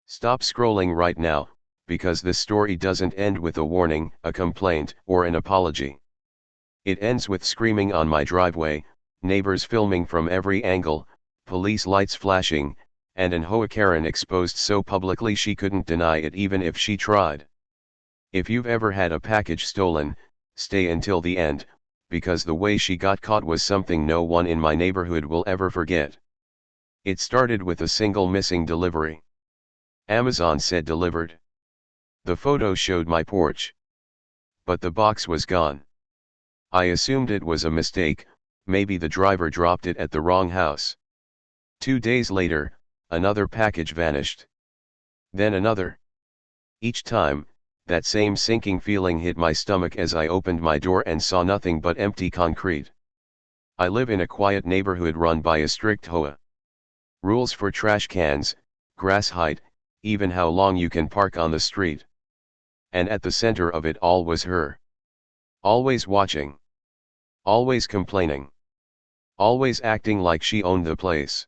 Stop scrolling right now, because this story doesn't end with a warning, a complaint, or an apology. It ends with screaming on my driveway, neighbors filming from every angle, police lights flashing, and an HOA Karen exposed so publicly she couldn't deny it even if she tried. If you've ever had a package stolen, stay until the end, because the way she got caught was something no one in my neighborhood will ever forget. It started with a single missing delivery. Amazon said delivered. The photo showed my porch. But the box was gone. I assumed it was a mistake, maybe the driver dropped it at the wrong house. 2 days later, another package vanished. Then another. Each time, that same sinking feeling hit my stomach as I opened my door and saw nothing but empty concrete. I live in a quiet neighborhood run by a strict HOA. Rules for trash cans, grass height, even how long you can park on the street. And at the center of it all was her. Always watching. Always complaining. Always acting like she owned the place.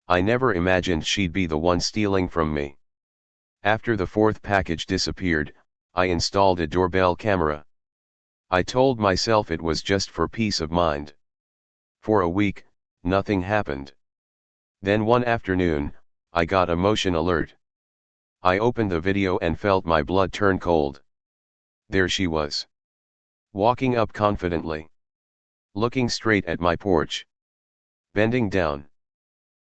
I never imagined she'd be the one stealing from me. After the fourth package disappeared, I installed a doorbell camera. I told myself it was just for peace of mind. For a week, nothing happened. Then one afternoon, I got a motion alert. I opened the video and felt my blood turn cold. There she was. Walking up confidently. Looking straight at my porch. Bending down.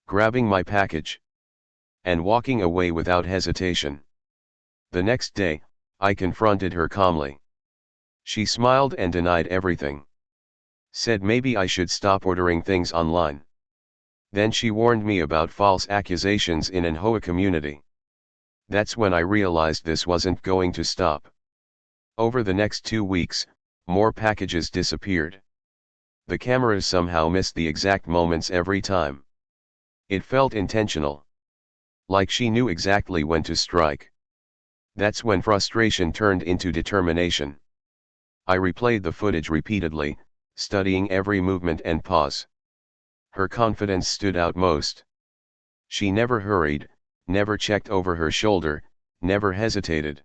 Grabbing my package. And walking away without hesitation. The next day, I confronted her calmly. She smiled and denied everything. Said maybe I should stop ordering things online. Then she warned me about false accusations in an HOA community. That's when I realized this wasn't going to stop. Over the next 2 weeks, more packages disappeared. The cameras somehow missed the exact moments every time. It felt intentional. Like she knew exactly when to strike. That's when frustration turned into determination. I replayed the footage repeatedly, studying every movement and pause. Her confidence stood out most. She never hurried, never checked over her shoulder, never hesitated.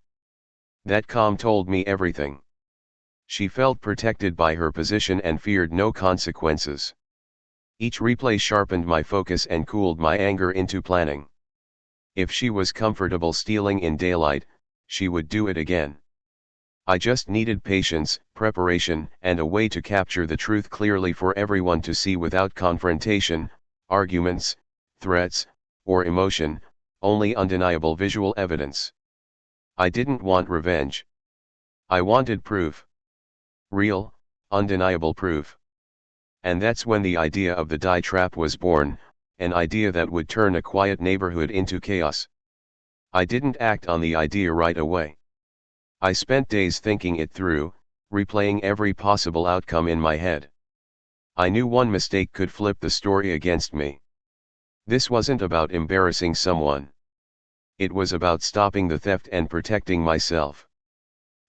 That calm told me everything. She felt protected by her position and feared no consequences. Each replay sharpened my focus and cooled my anger into planning. If she was comfortable stealing in daylight, she would do it again. I just needed patience, preparation, and a way to capture the truth clearly for everyone to see without confrontation, arguments, threats, or emotion, only undeniable visual evidence. I didn't want revenge. I wanted proof. Real, undeniable proof. And that's when the idea of the die trap was born, an idea that would turn a quiet neighborhood into chaos. I didn't act on the idea right away. I spent days thinking it through, replaying every possible outcome in my head. I knew one mistake could flip the story against me. This wasn't about embarrassing someone. It was about stopping the theft and protecting myself.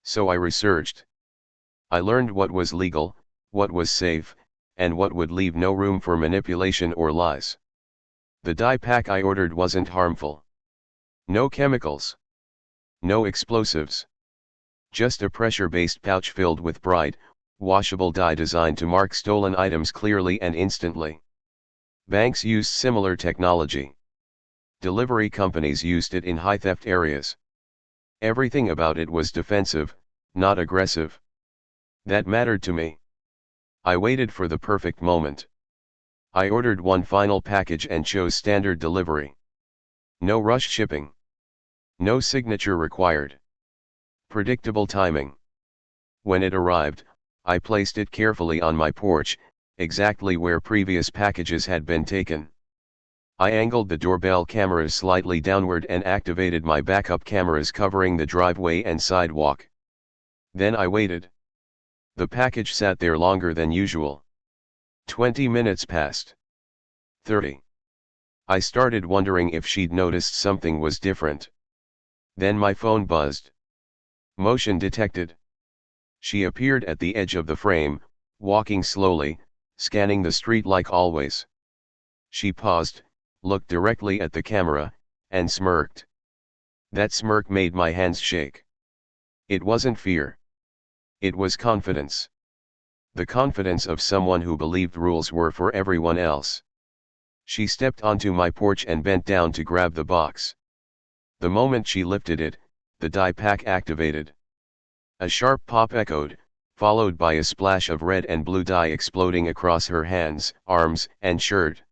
So I researched. I learned what was legal, what was safe, and what would leave no room for manipulation or lies. The die pack I ordered wasn't harmful. No chemicals. No explosives. Just a pressure-based pouch filled with bright, washable dye designed to mark stolen items clearly and instantly. Banks used similar technology. Delivery companies used it in high-theft areas. Everything about it was defensive, not aggressive. That mattered to me. I waited for the perfect moment. I ordered one final package and chose standard delivery. No rush shipping. No signature required. Predictable timing. When it arrived, I placed it carefully on my porch, exactly where previous packages had been taken. I angled the doorbell cameras slightly downward and activated my backup cameras covering the driveway and sidewalk. Then I waited. The package sat there longer than usual. 20 minutes passed. 30. I started wondering if she'd noticed something was different. Then my phone buzzed. Motion detected. She appeared at the edge of the frame, walking slowly, scanning the street like always. She paused, looked directly at the camera, and smirked. That smirk made my hands shake. It wasn't fear. It was confidence. The confidence of someone who believed rules were for everyone else. She stepped onto my porch and bent down to grab the box. The moment she lifted it, the dye pack activated. A sharp pop echoed, followed by a splash of red and blue dye exploding across her hands, arms, and shirt.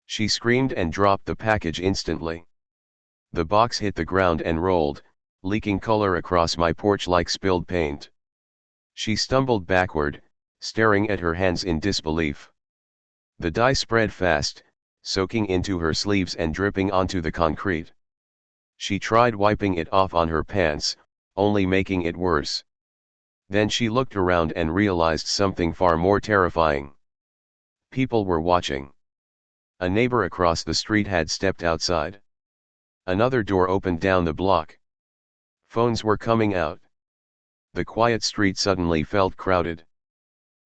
She screamed and dropped the package instantly. The box hit the ground and rolled, leaking color across my porch like spilled paint. She stumbled backward, staring at her hands in disbelief. The dye spread fast, soaking into her sleeves and dripping onto the concrete. She tried wiping it off on her pants, only making it worse. Then she looked around and realized something far more terrifying. People were watching. A neighbor across the street had stepped outside. Another door opened down the block. Phones were coming out. The quiet street suddenly felt crowded.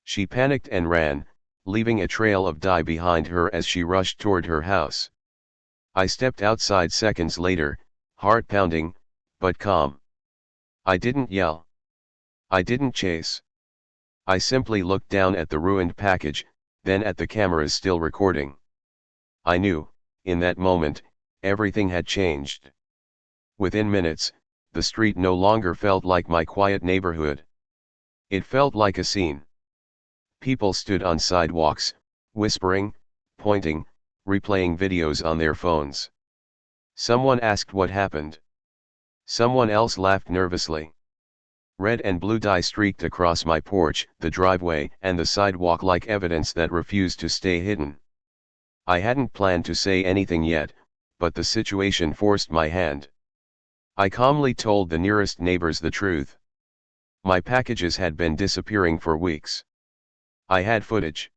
She panicked and ran, leaving a trail of dye behind her as she rushed toward her house. I stepped outside seconds later, heart pounding, but calm. I didn't yell. I didn't chase. I simply looked down at the ruined package, then at the cameras still recording. I knew, in that moment, everything had changed. Within minutes, the street no longer felt like my quiet neighborhood. It felt like a scene. People stood on sidewalks, whispering, pointing, replaying videos on their phones. Someone asked what happened. Someone else laughed nervously. Red and blue dye streaked across my porch, the driveway, and the sidewalk like evidence that refused to stay hidden. I hadn't planned to say anything yet, but the situation forced my hand. I calmly told the nearest neighbors the truth. My packages had been disappearing for weeks. I had footage.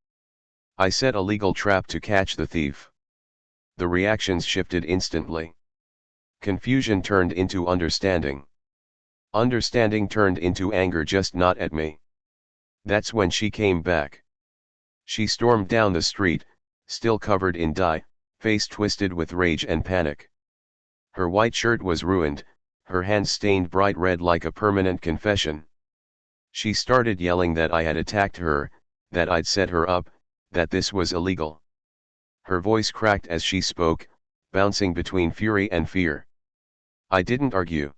I set a legal trap to catch the thief. The reactions shifted instantly. Confusion turned into understanding. Understanding turned into anger, just not at me. That's when she came back. She stormed down the street, still covered in dye, face twisted with rage and panic. Her white shirt was ruined, her hands stained bright red like a permanent confession. She started yelling that I had attacked her, that I'd set her up, that this was illegal. Her voice cracked as she spoke, bouncing between fury and fear. I didn't argue.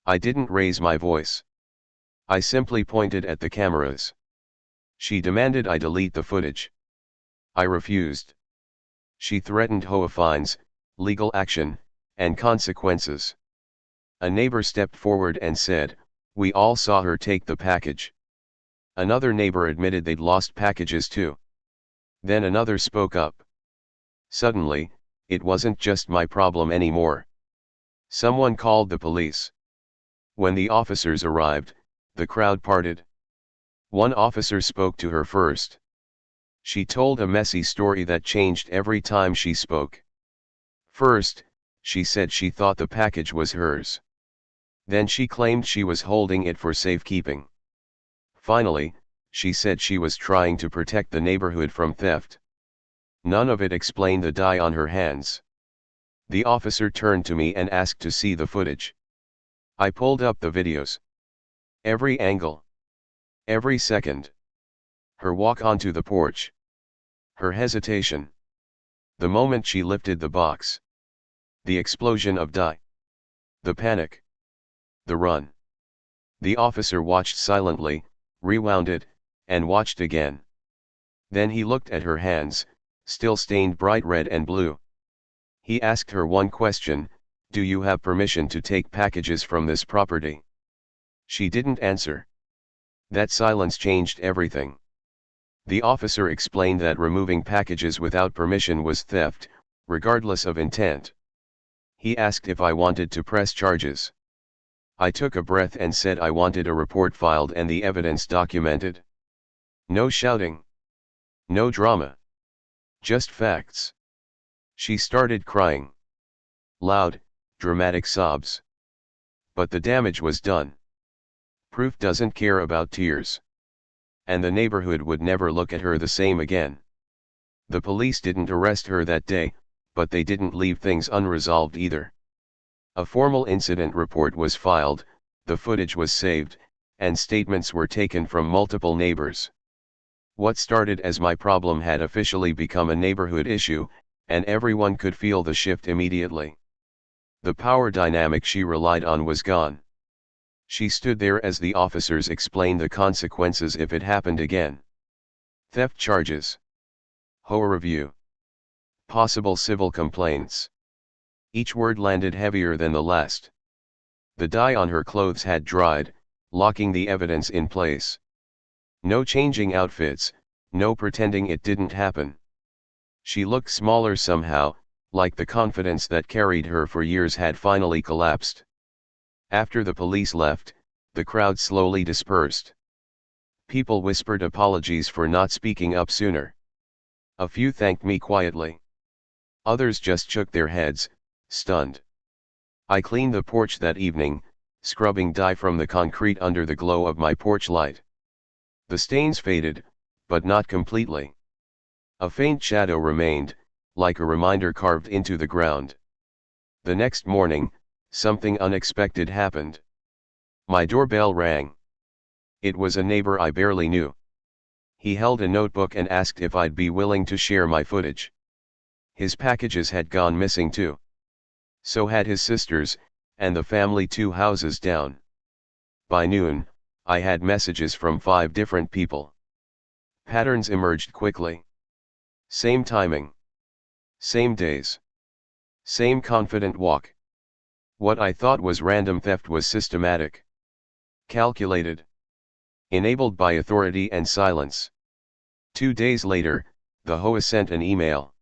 I didn't raise my voice. I simply pointed at the cameras. She demanded I delete the footage. I refused. She threatened HOA fines, legal action, and consequences. A neighbor stepped forward and said, "We all saw her take the package." Another neighbor admitted they'd lost packages too. Then another spoke up. Suddenly, it wasn't just my problem anymore. Someone called the police. When the officers arrived, the crowd parted. One officer spoke to her first. She told a messy story that changed every time she spoke. First, she said she thought the package was hers. Then she claimed she was holding it for safekeeping. Finally, she said she was trying to protect the neighborhood from theft. None of it explained the dye on her hands. The officer turned to me and asked to see the footage. I pulled up the videos. Every angle. Every second. Her walk onto the porch. Her hesitation. The moment she lifted the box. The explosion of dye. The panic. The run. The officer watched silently, rewound it, and watched again. Then he looked at her hands, still stained bright red and blue. He asked her one question: "Do you have permission to take packages from this property?" She didn't answer. That silence changed everything. The officer explained that removing packages without permission was theft, regardless of intent. He asked if I wanted to press charges. I took a breath and said I wanted a report filed and the evidence documented. No shouting. No drama. Just facts. She started crying. Loud, dramatic sobs. But the damage was done. Proof doesn't care about tears. And the neighborhood would never look at her the same again. The police didn't arrest her that day, but they didn't leave things unresolved either. A formal incident report was filed, the footage was saved, and statements were taken from multiple neighbors. What started as my problem had officially become a neighborhood issue, and everyone could feel the shift immediately. The power dynamic she relied on was gone. She stood there as the officers explained the consequences if it happened again. Theft charges. HOA review. Possible civil complaints. Each word landed heavier than the last. The dye on her clothes had dried, locking the evidence in place. No changing outfits, no pretending it didn't happen. She looked smaller somehow, like the confidence that carried her for years had finally collapsed. After the police left, the crowd slowly dispersed. People whispered apologies for not speaking up sooner. A few thanked me quietly. Others just shook their heads, stunned. I cleaned the porch that evening, scrubbing dye from the concrete under the glow of my porch light. The stains faded, but not completely. A faint shadow remained, like a reminder carved into the ground. The next morning, something unexpected happened. My doorbell rang. It was a neighbor I barely knew. He held a notebook and asked if I'd be willing to share my footage. His packages had gone missing too. So had his sisters, and the family 2 houses down. By noon, I had messages from 5 different people. Patterns emerged quickly. Same timing. Same days. Same confident walk. What I thought was random theft was systematic. Calculated. Enabled by authority and silence. 2 days later, the HOA sent an email.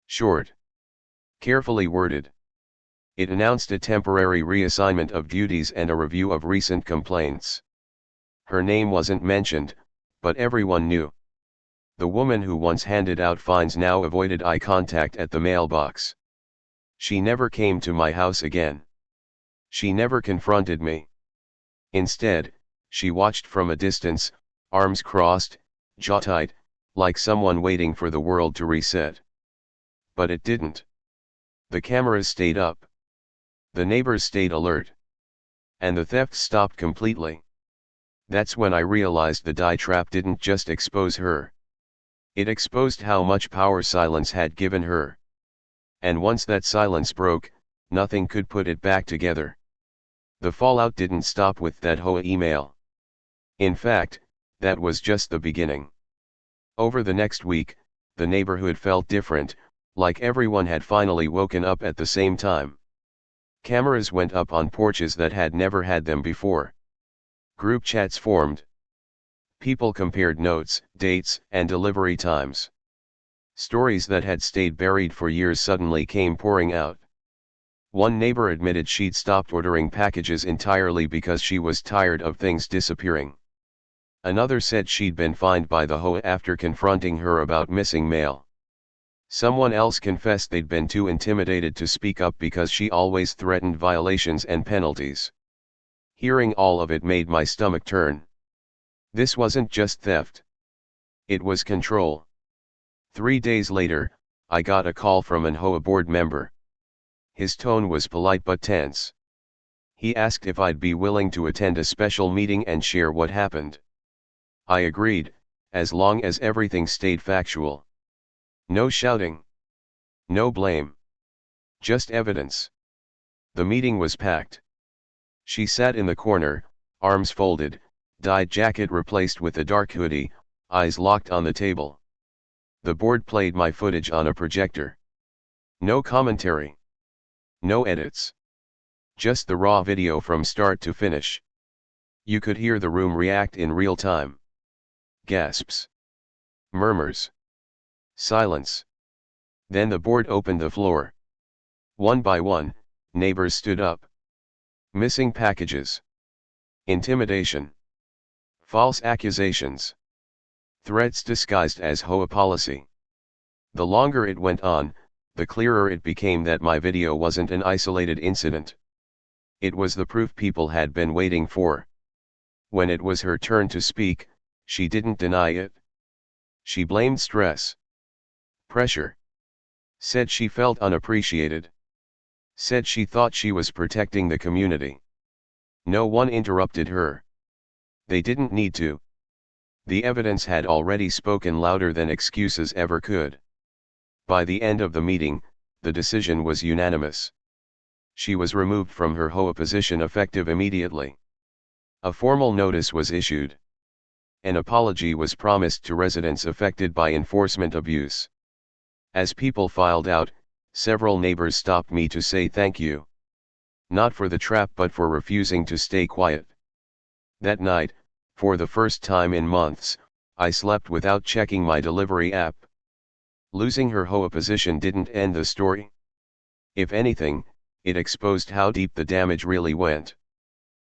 Short. Carefully worded. It announced a temporary reassignment of duties and a review of recent complaints. Her name wasn't mentioned, but everyone knew. The woman who once handed out fines now avoided eye contact at the mailbox. She never came to my house again. She never confronted me. Instead, she watched from a distance, arms crossed, jaw tight, like someone waiting for the world to reset. But it didn't. The cameras stayed up. The neighbors stayed alert. And the theft stopped completely. That's when I realized the dye trap didn't just expose her. It exposed how much power silence had given her. And once that silence broke, nothing could put it back together. The fallout didn't stop with that HOA email. In fact, that was just the beginning. Over the next week, the neighborhood felt different, like everyone had finally woken up at the same time. Cameras went up on porches that had never had them before. Group chats formed. People compared notes, dates, and delivery times. Stories that had stayed buried for years suddenly came pouring out. One neighbor admitted she'd stopped ordering packages entirely because she was tired of things disappearing. Another said she'd been fined by the HOA after confronting her about missing mail. Someone else confessed they'd been too intimidated to speak up because she always threatened violations and penalties. Hearing all of it made my stomach turn. This wasn't just theft. It was control. 3 days later, I got a call from an HOA board member. His tone was polite but tense. He asked if I'd be willing to attend a special meeting and share what happened. I agreed, as long as everything stayed factual. No shouting. No blame. Just evidence. The meeting was packed. She sat in the corner, arms folded, dyed jacket replaced with a dark hoodie, eyes locked on the table. The board played my footage on a projector. No commentary. No edits. Just the raw video from start to finish. You could hear the room react in real time. Gasps. Murmurs. Silence. Then the board opened the floor. One by one, neighbors stood up. Missing packages. Intimidation. False accusations. Threats disguised as HOA policy. The longer it went on, the clearer it became that my video wasn't an isolated incident. It was the proof people had been waiting for. When it was her turn to speak, she didn't deny it. She blamed stress. Pressure. Said she felt unappreciated. said she thought she was protecting the community. No one interrupted her. They didn't need to. The evidence had already spoken louder than excuses ever could. By the end of the meeting, the decision was unanimous. She was removed from her HOA position effective immediately. A formal notice was issued. An apology was promised to residents affected by enforcement abuse. As people filed out, several neighbors stopped me to say thank you. Not for the trap but for refusing to stay quiet. That night, for the first time in months, I slept without checking my delivery app. Losing her HOA position didn't end the story. If anything, it exposed how deep the damage really went.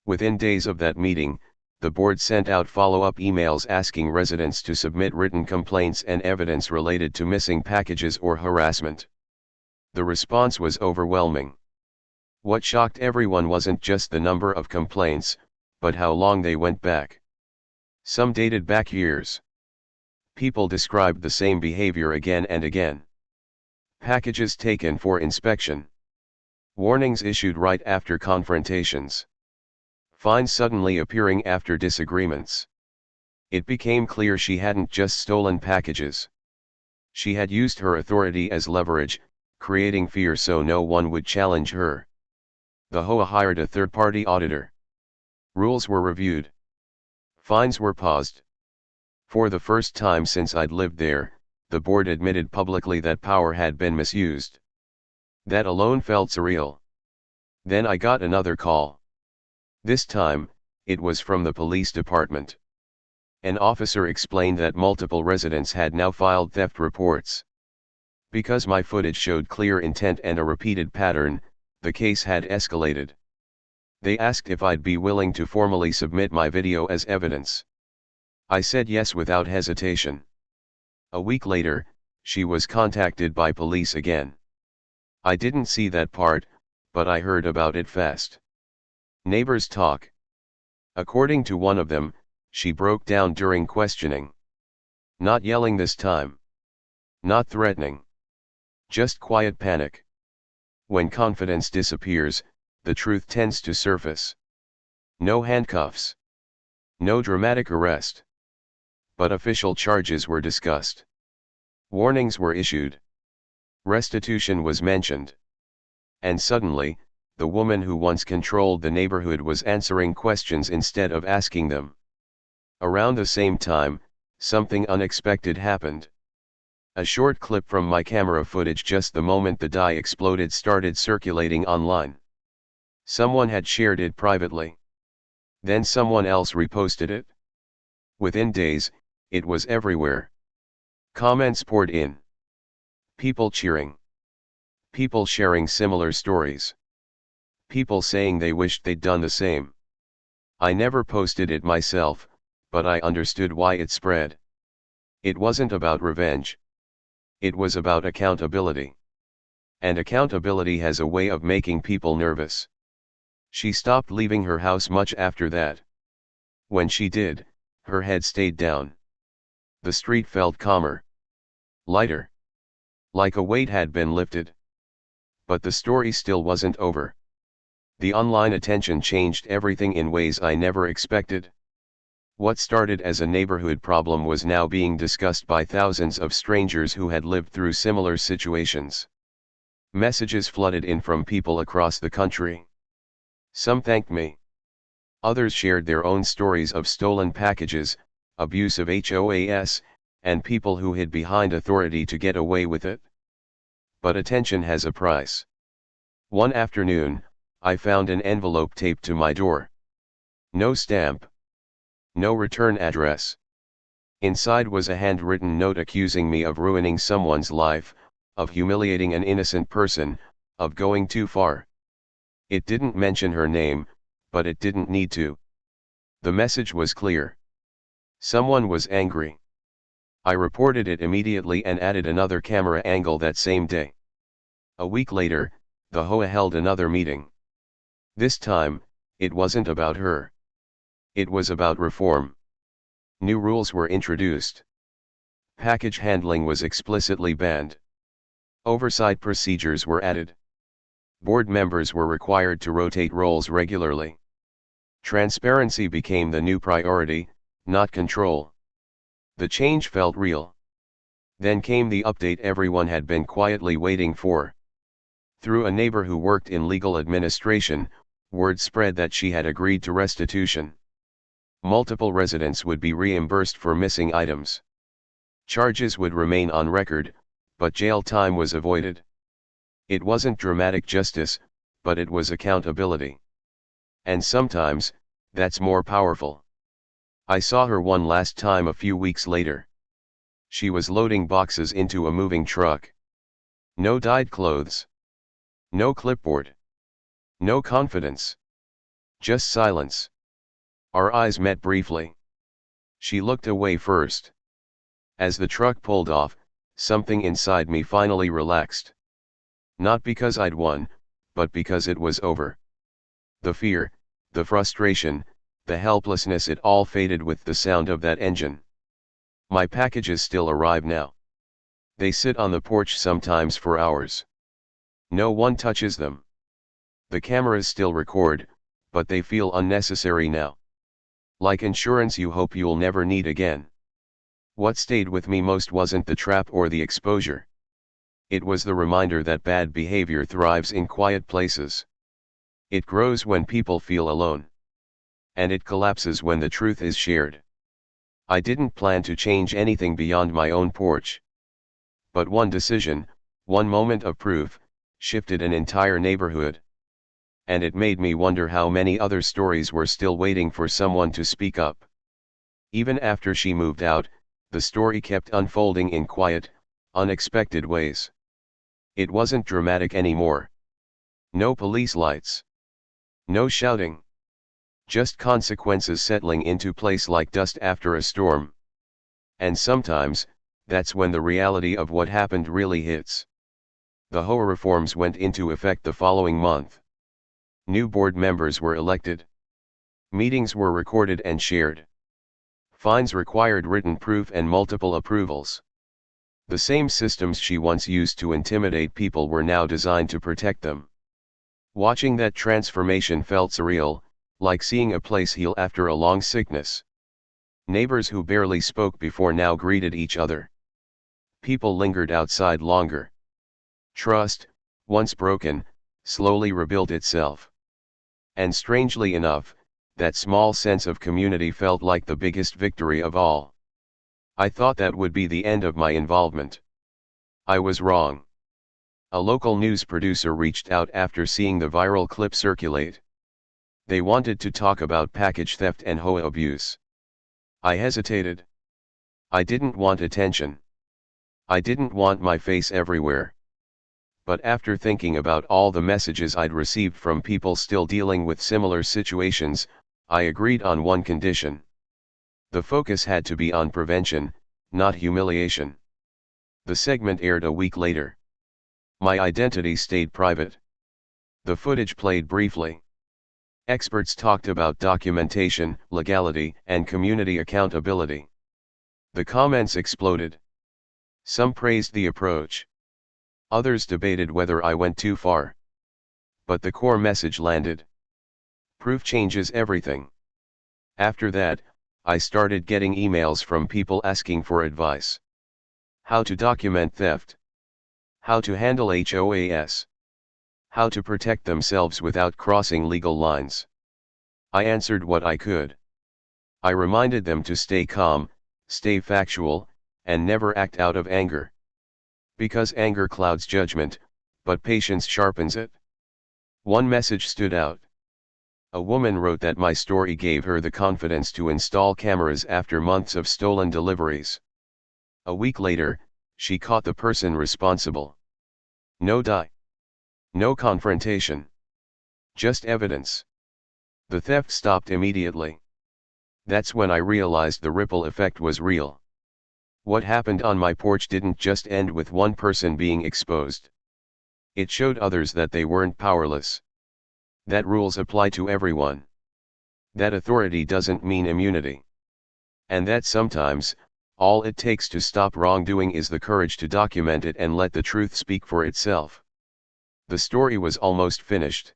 Within days of that meeting, the board sent out follow-up emails asking residents to submit written complaints and evidence related to missing packages or harassment. The response was overwhelming. What shocked everyone wasn't just the number of complaints, but how long they went back. Some dated back years. People described the same behavior again and again. Packages taken for inspection. Warnings issued right after confrontations. Fines suddenly appearing after disagreements. It became clear she hadn't just stolen packages. She had used her authority as leverage, creating fear so no one would challenge her. The HOA hired a third-party auditor. Rules were reviewed. Fines were paused. For the first time since I'd lived there, the board admitted publicly that power had been misused. That alone felt surreal. Then I got another call. This time, it was from the police department. An officer explained that multiple residents had now filed theft reports. Because my footage showed clear intent and a repeated pattern, the case had escalated. They asked if I'd be willing to formally submit my video as evidence. I said yes without hesitation. A week later, she was contacted by police again. I didn't see that part, but I heard about it fast. Neighbors talk. According to one of them, she broke down during questioning. Not yelling this time. Not threatening. Just quiet panic. When confidence disappears, the truth tends to surface. No handcuffs. No dramatic arrest. But official charges were discussed. Warnings were issued. Restitution was mentioned. And suddenly, the woman who once controlled the neighborhood was answering questions instead of asking them. Around the same time, something unexpected happened. A short clip from my camera footage just the moment the die exploded started circulating online. Someone had shared it privately. Then someone else reposted it. Within days, it was everywhere. Comments poured in. People cheering. People sharing similar stories. People saying they wished they'd done the same. I never posted it myself, but I understood why it spread. It wasn't about revenge. It was about accountability. And accountability has a way of making people nervous. She stopped leaving her house much after that. When she did, her head stayed down. The street felt calmer. Lighter. Like a weight had been lifted. But the story still wasn't over. The online attention changed everything in ways I never expected. What started as a neighborhood problem was now being discussed by thousands of strangers who had lived through similar situations. Messages flooded in from people across the country. Some thanked me. Others shared their own stories of stolen packages, abuse of HOAs, and people who hid behind authority to get away with it. But attention has a price. One afternoon, I found an envelope taped to my door. No stamp. No return address. Inside was a handwritten note accusing me of ruining someone's life, of humiliating an innocent person, of going too far. It didn't mention her name, but it didn't need to. The message was clear. Someone was angry. I reported it immediately and added another camera angle that same day. A week later, the HOA held another meeting. This time, it wasn't about her. It was about reform. New rules were introduced. Package handling was explicitly banned. Oversight procedures were added. Board members were required to rotate roles regularly. Transparency became the new priority, not control. The change felt real. Then came the update everyone had been quietly waiting for. Through a neighbor who worked in legal administration, word spread that she had agreed to restitution. Multiple residents would be reimbursed for missing items. Charges would remain on record, but jail time was avoided. It wasn't dramatic justice, but it was accountability. And sometimes, that's more powerful. I saw her one last time a few weeks later. She was loading boxes into a moving truck. No dyed clothes. No clipboard. No confidence. Just silence. Our eyes met briefly. She looked away first. As the truck pulled off, something inside me finally relaxed. Not because I'd won, but because it was over. The fear, the frustration, the helplessness, it all faded with the sound of that engine. My packages still arrive now. They sit on the porch sometimes for hours. No one touches them. The cameras still record, but they feel unnecessary now. Like insurance you hope you'll never need again. What stayed with me most wasn't the trap or the exposure. It was the reminder that bad behavior thrives in quiet places. It grows when people feel alone. And it collapses when the truth is shared. I didn't plan to change anything beyond my own porch. But one decision, one moment of proof, shifted an entire neighborhood. And it made me wonder how many other stories were still waiting for someone to speak up. Even after she moved out, the story kept unfolding in quiet, unexpected ways. It wasn't dramatic anymore. No police lights. No shouting. Just consequences settling into place like dust after a storm. And sometimes, that's when the reality of what happened really hits. The HOA reforms went into effect the following month. New board members were elected. Meetings were recorded and shared. Fines required written proof and multiple approvals. The same systems she once used to intimidate people were now designed to protect them. Watching that transformation felt surreal, like seeing a place heal after a long sickness. Neighbors who barely spoke before now greeted each other. People lingered outside longer. Trust, once broken, slowly rebuilt itself. And strangely enough, that small sense of community felt like the biggest victory of all. I thought that would be the end of my involvement. I was wrong. A local news producer reached out after seeing the viral clip circulate. They wanted to talk about package theft and HOA abuse. I hesitated. I didn't want attention. I didn't want my face everywhere. But after thinking about all the messages I'd received from people still dealing with similar situations, I agreed on one condition. The focus had to be on prevention, not humiliation. The segment aired a week later. My identity stayed private. The footage played briefly. Experts talked about documentation, legality, and community accountability. The comments exploded. Some praised the approach. Others debated whether I went too far. But the core message landed. Proof changes everything. After that, I started getting emails from people asking for advice. How to document theft. How to handle HOAs. How to protect themselves without crossing legal lines. I answered what I could. I reminded them to stay calm, stay factual, and never act out of anger. Because anger clouds judgment, but patience sharpens it. One message stood out. A woman wrote that my story gave her the confidence to install cameras after months of stolen deliveries. A week later, she caught the person responsible. No die. No confrontation. Just evidence. The theft stopped immediately. That's when I realized the ripple effect was real. What happened on my porch didn't just end with one person being exposed. It showed others that they weren't powerless. That rules apply to everyone. That authority doesn't mean immunity. And that sometimes, all it takes to stop wrongdoing is the courage to document it and let the truth speak for itself. The story was almost finished.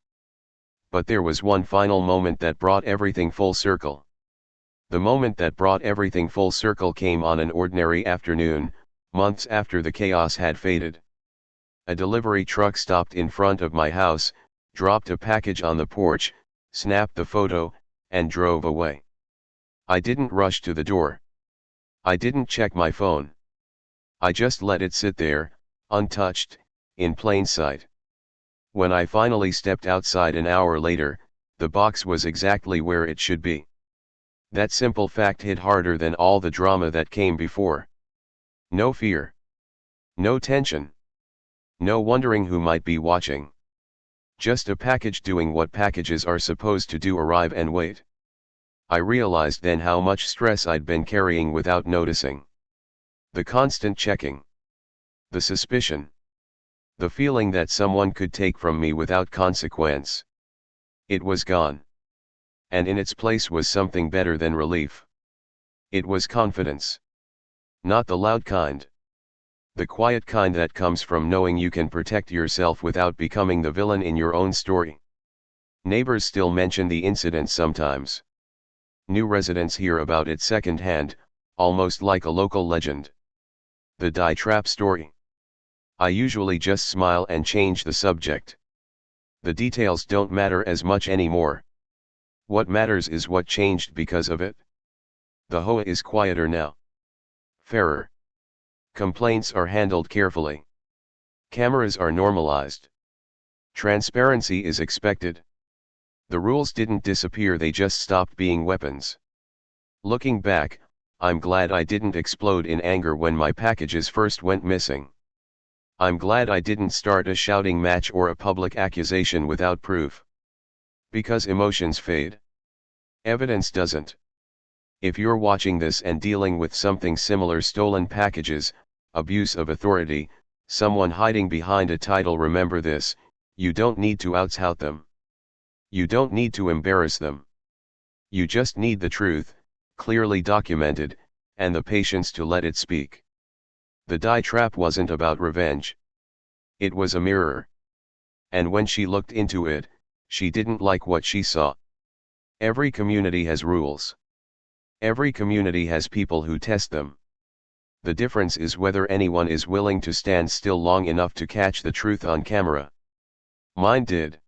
But there was one final moment that brought everything full circle. The moment that brought everything full circle came on an ordinary afternoon, months after the chaos had faded. A delivery truck stopped in front of my house, dropped a package on the porch, snapped the photo, and drove away. I didn't rush to the door. I didn't check my phone. I just let it sit there, untouched, in plain sight. When I finally stepped outside an hour later, the box was exactly where it should be. That simple fact hit harder than all the drama that came before. No fear. No tension. No wondering who might be watching. Just a package doing what packages are supposed to do: arrive and wait. I realized then how much stress I'd been carrying without noticing. The constant checking. The suspicion. The feeling that someone could take from me without consequence. It was gone. And in its place was something better than relief. It was confidence. Not the loud kind. The quiet kind that comes from knowing you can protect yourself without becoming the villain in your own story. Neighbors still mention the incident sometimes. New residents hear about it secondhand, almost like a local legend. The die trap story. I usually just smile and change the subject. The details don't matter as much anymore. What matters is what changed because of it. The HOA is quieter now. Fairer. Complaints are handled carefully. Cameras are normalized. Transparency is expected. The rules didn't disappear, they just stopped being weapons. Looking back, I'm glad I didn't explode in anger when my packages first went missing. I'm glad I didn't start a shouting match or a public accusation without proof. Because emotions fade. Evidence doesn't. If you're watching this and dealing with something similar: stolen packages, abuse of authority, someone hiding behind a title, remember this: you don't need to out them. You don't need to embarrass them. You just need the truth, clearly documented, and the patience to let it speak. The die trap wasn't about revenge. It was a mirror. And when she looked into it, she didn't like what she saw. Every community has rules. Every community has people who test them. The difference is whether anyone is willing to stand still long enough to catch the truth on camera. Mine did.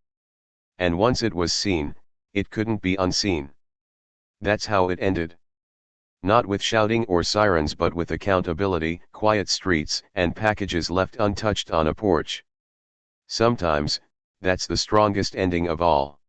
And once it was seen, it couldn't be unseen. That's how it ended. Not with shouting or sirens, but with accountability, quiet streets, and packages left untouched on a porch. Sometimes, that's the strongest ending of all.